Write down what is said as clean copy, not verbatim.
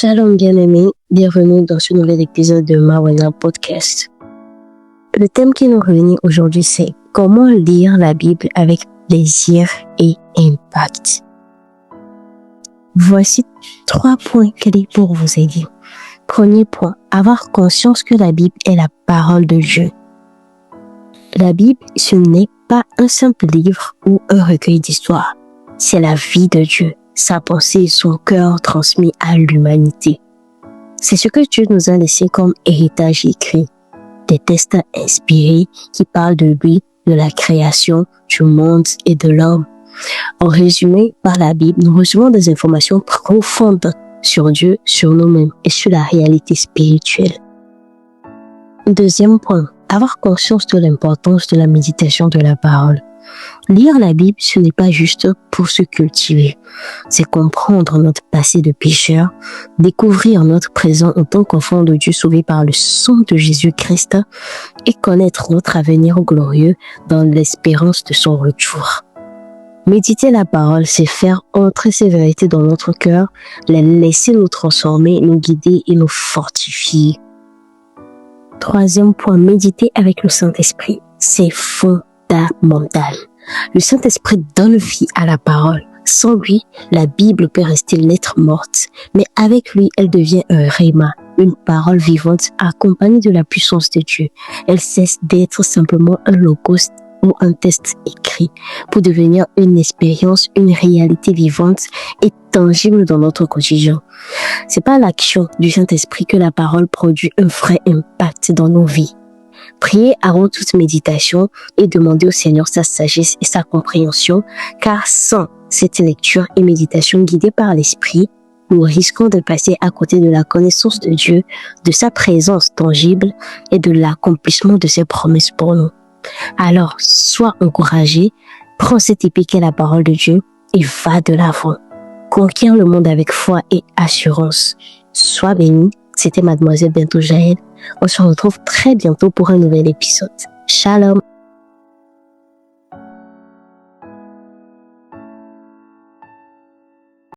Shalom bien-aimés, bienvenue dans ce nouvel épisode de Mawana Podcast. Le thème qui nous réunit aujourd'hui, c'est comment lire la Bible avec plaisir et impact. Voici 3 points clés pour vous aider. Premier point, avoir conscience que la Bible est la parole de Dieu. La Bible, ce n'est pas un simple livre ou un recueil d'histoires. C'est la vie de Dieu, sa pensée et son cœur transmis à l'humanité. C'est ce que Dieu nous a laissé comme héritage écrit. Des textes inspirés qui parlent de lui, de la création, du monde et de l'homme. En résumé, par la Bible, nous recevons des informations profondes sur Dieu, sur nous-mêmes et sur la réalité spirituelle. Deuxième point, avoir conscience de l'importance de la méditation de la parole. Lire la Bible, ce n'est pas juste pour se cultiver. C'est comprendre notre passé de pécheur, découvrir notre présent en tant qu'enfant de Dieu sauvé par le sang de Jésus-Christ et connaître notre avenir glorieux dans l'espérance de son retour. Méditer la parole, c'est faire entrer ces vérités dans notre cœur, les laisser nous transformer, nous guider et nous fortifier. Troisième point, méditer avec le Saint-Esprit. C'est fondamental. Le Saint-Esprit donne vie à la parole. Sans lui, la Bible peut rester lettre morte, mais avec lui, elle devient un rhéma, une parole vivante accompagnée de la puissance de Dieu. Elle cesse d'être simplement un logos ou un texte écrit pour devenir une expérience, une réalité vivante et tangible dans notre quotidien. C'est par l'action du Saint-Esprit que la parole produit un vrai impact dans nos vies. Priez avant toute méditation et demandez au Seigneur sa sagesse et sa compréhension, car sans cette lecture et méditation guidée par l'Esprit, nous risquons de passer à côté de la connaissance de Dieu, de sa présence tangible et de l'accomplissement de ses promesses pour nous. Alors, sois encouragé, prends cette épée qu'est la parole de Dieu et va de l'avant. Conquiert le monde avec foi et assurance. Sois béni. C'était Mademoiselle Bento Jaël. On se retrouve très bientôt pour un nouvel épisode. Shalom.